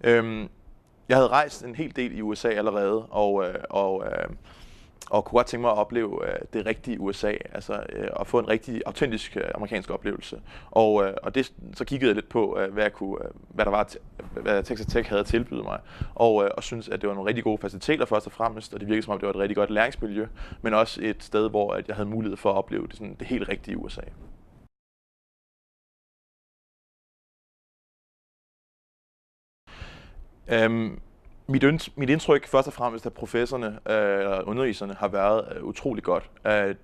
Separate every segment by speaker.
Speaker 1: Jeg havde rejst en hel del i USA allerede, og kunne godt tænke mig at opleve det rigtige USA, altså at få en rigtig autentisk amerikansk oplevelse. Og det, så kiggede jeg lidt på, hvad Texas Tech havde at tilbyde mig, og synes, at det var nogle rigtig gode faciliteter først og fremmest, og det virkede som om, det var et rigtig godt læringsmiljø, men også et sted, hvor jeg havde mulighed for at opleve det helt rigtige USA. Mit indtryk først og fremmest, at professorerne og underviserne har været utrolig godt.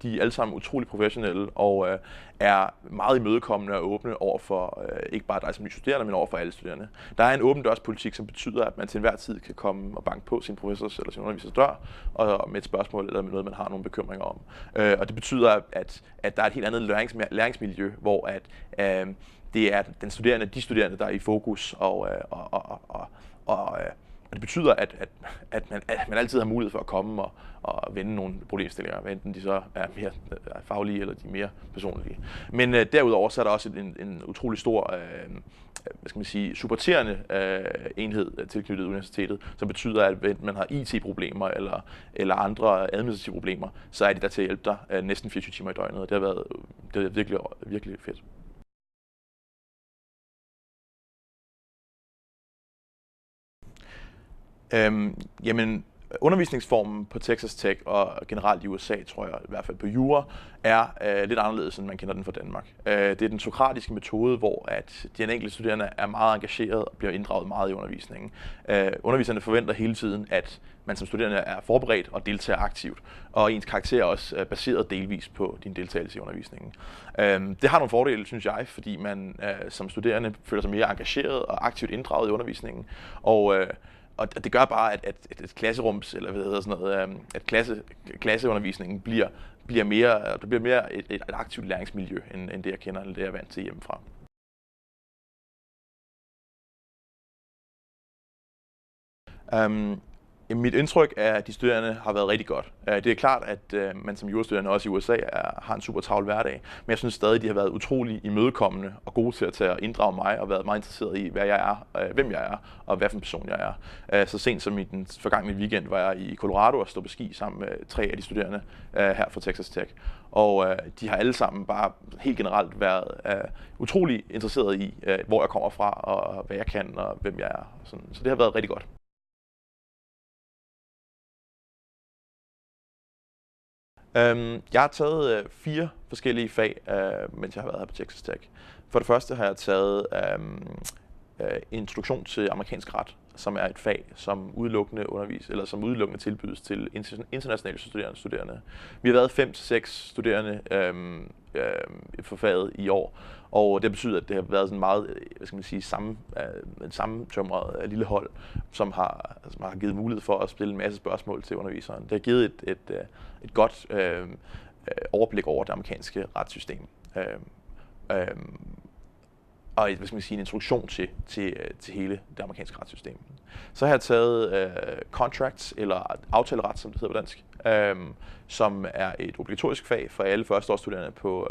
Speaker 1: De er alle sammen utrolig professionelle og er meget imødekommende og åbne over for ikke bare dig som ny studerende, men over for alle studerende. Der er en åben dørspolitik, som betyder, at man til enhver tid kan komme og banke på sin professors eller sin undervisers dør og med et spørgsmål eller med noget, man har nogle bekymringer om. Og det betyder, at der er et helt andet læringsmiljø, hvor det er de studerende, der er i fokus, og det betyder, at man altid har mulighed for at komme og vende nogle problemstillinger, enten de så er mere faglige eller de mere personlige. Men derudover så er der også en utrolig stor supporterende enhed tilknyttet universitetet, som betyder, at man har IT-problemer eller andre administrative problemer, så er de der til at hjælpe dig næsten 24 timer i døgnet, og det har været virkelig, virkelig fedt. Jamen, undervisningsformen på Texas Tech og generelt i USA, tror jeg, i hvert fald på jura, er lidt anderledes, end man kender den fra Danmark. Det er den sokratiske metode, hvor de enkelte studerende er meget engageret og bliver inddraget meget i undervisningen. Underviserne forventer hele tiden, at man som studerende er forberedt og deltager aktivt, og ens karakter er også baseret delvis på din deltagelse i undervisningen. Det har nogle fordele, synes jeg, fordi man som studerende føler sig mere engageret og aktivt inddraget i undervisningen, og det gør bare, at et klasserums, eller hvad hedder sådan noget, at klasseundervisningen bliver mere et aktivt læringsmiljø, end det jeg kender, eller det jeg er vant til hjemmefra. Mit indtryk er, at de studerende har været rigtig godt. Det er klart, at man som jurastuderende også i USA har en super travl hverdag, men jeg synes stadig, at de har været utrolig imødekommende og gode til at inddrage mig og været meget interesseret i, hvad jeg er, hvem jeg er og hvad for en person jeg er. Så sent som i den forgangne weekend var jeg i Colorado og stod på ski sammen med 3 af de studerende her fra Texas Tech. Og de har alle sammen bare helt generelt været utrolig interesseret i, hvor jeg kommer fra og hvad jeg kan og hvem jeg er. Så det har været rigtig godt. Jeg har taget 4 forskellige fag, mens jeg har været her på Texas Tech. For det første har jeg taget introduktion til amerikansk ret, som er et fag, som udelukkende tilbydes til internationale studerende. Vi har været 5-6 studerende for faget i år, og det betyder, at det har været sådan meget, sammentømret lille hold, som har givet mulighed for at stille en masse spørgsmål til underviseren. Det har givet et godt overblik over det amerikanske retssystem. Og en introduktion til hele det amerikanske retssystem. Så har jeg taget contracts, eller aftaleret, som det hedder på dansk, som er et obligatorisk fag for alle førsteårsstuderende på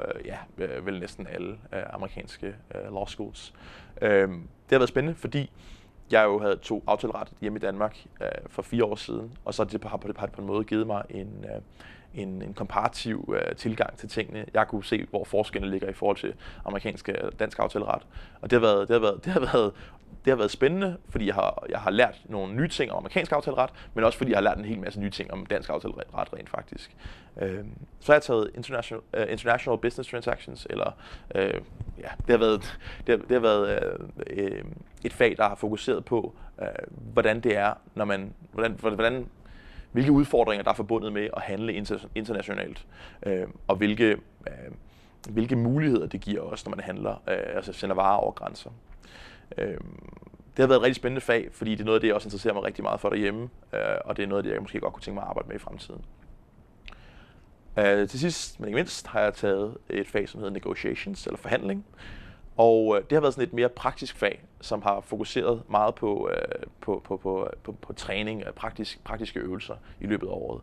Speaker 1: vel næsten alle amerikanske law schools. Det har været spændende, fordi jeg jo havde 2 aftaleret hjemme i Danmark for 4 år siden, og så har det på en måde givet mig en komparativ tilgang til tingene. Jeg kunne se, hvor forskellene ligger i forhold til amerikansk og dansk aftaleret. Og det har været spændende, fordi jeg har lært nogle nye ting om amerikansk aftaleret, men også fordi jeg har lært en hel masse nye ting om dansk aftaleret rent faktisk. Så har jeg taget International Business Transactions, eller det har været et fag, der har fokuseret på, hvordan det er, når man, hvilke udfordringer der er forbundet med at handle internationalt, og hvilke muligheder det giver os, når man handler, altså sender varer over grænser. Det har været et rigtig spændende fag, fordi det er noget af det, jeg også interesserer mig rigtig meget for derhjemme, og det er noget af det, jeg måske godt kunne tænke mig at arbejde med i fremtiden. Til sidst, men ikke mindst, har jeg taget et fag, som hedder Negotiations, eller forhandling. Og det har været sådan et mere praktisk fag, som har fokuseret meget på træning af praktiske øvelser i løbet af året.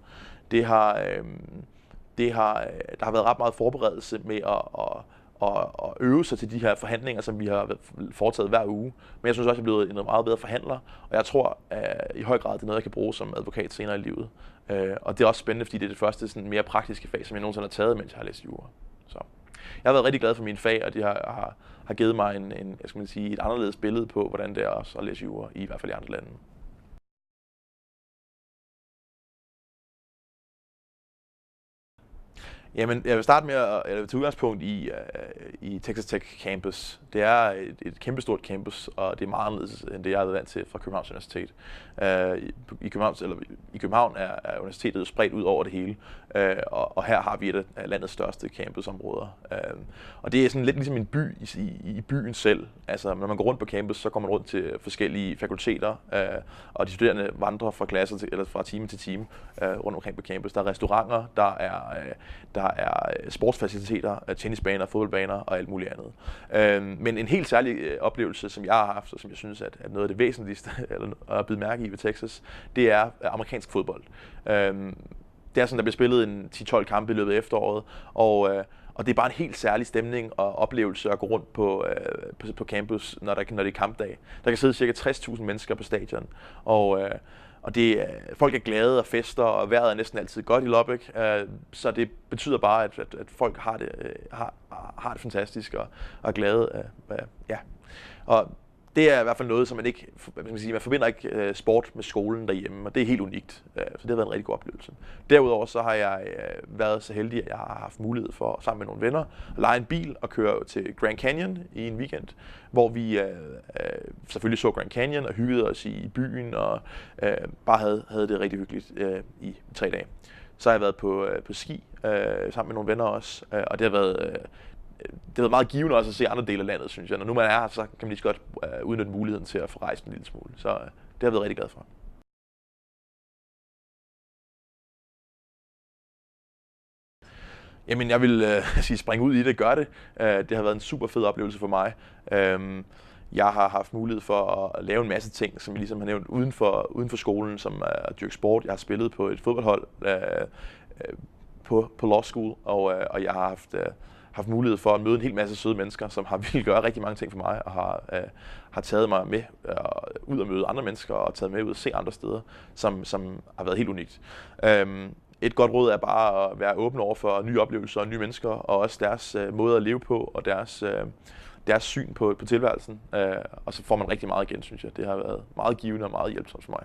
Speaker 1: Der har været ret meget forberedelse med at øve sig til de her forhandlinger, som vi har foretaget hver uge. Men jeg synes også, at jeg er blevet en meget bedre forhandler, og jeg tror i høj grad, det er noget, jeg kan bruge som advokat senere i livet. Og det er også spændende, fordi det er det første sådan, mere praktiske fag, som jeg nogensinde har taget, mens jeg har læst jura. Så jeg har været rigtig glad for mine fag, og de har givet mig et anderledes billede på, hvordan det er også at læse jura, i hvert fald i andre lande. Jamen, jeg vil starte med at tage udgangspunkt i Texas Tech Campus. Det er et kæmpestort campus, og det er meget anderledes end det, jeg har været vant til fra Københavns Universitet. I København er universitetet spredt ud over det hele, og her har vi et af landets største campusområder. Og det er sådan lidt ligesom en by i byen selv. Altså, når man går rundt på campus, så kommer man rundt til forskellige fakulteter, og de studerende vandrer fra klasser eller fra time til time rundt omkring på campus. Der er restauranter, der er sportsfaciliteter, tennisbaner, fodboldbaner og alt muligt andet. Men en helt særlig oplevelse, som jeg har haft, og som jeg synes at noget af det væsentligste at bide mærke i ved Texas, det er amerikansk fodbold. Det er sådan, der bliver spillet en 10-12 kampe i løbet af efteråret, og det er bare en helt særlig stemning og oplevelse at gå rundt på campus, når det er kampdag. Der kan sidde ca. 60.000 mennesker på stadion, og folk er glade og fester, og vejret er næsten altid godt i Lubbock, så det betyder bare, at folk har det fantastisk og er glade. Ja. Og det er i hvert fald noget, som man forbinder ikke sport med skolen derhjemme, og det er helt unikt. Så det har været en rigtig god oplevelse. Derudover så har jeg været så heldig, at jeg har haft mulighed for, sammen med nogle venner, at leje en bil og køre til Grand Canyon i en weekend, hvor vi selvfølgelig så Grand Canyon og hyggede os i byen og bare havde det rigtig hyggeligt i 3 dage. Så har jeg været på ski sammen med nogle venner også, og det har været meget givende også at se andre dele af landet, synes jeg. Når nu man er her, så kan man lige så godt udnytte muligheden til at få rejst en lille smule. Så det har jeg været rigtig glad for. Jamen, jeg vil springe ud i det, gør det. Det har været en super fed oplevelse for mig. Jeg har haft mulighed for at lave en masse ting, som jeg ligesom har nævnt uden for skolen, som at dyrke sport. Jeg har spillet på et fodboldhold på law school, og jeg har haft mulighed for at møde en hel masse søde mennesker, som har ville gøre rigtig mange ting for mig, og har taget mig med ud og møde andre mennesker, og taget med ud og se andre steder, som har været helt unikt. Et godt råd er bare at være åben over for nye oplevelser og nye mennesker, og også deres måde at leve på, og deres syn på tilværelsen. Og så får man rigtig meget igen, synes jeg. Det har været meget givende og meget hjælpsomt for mig.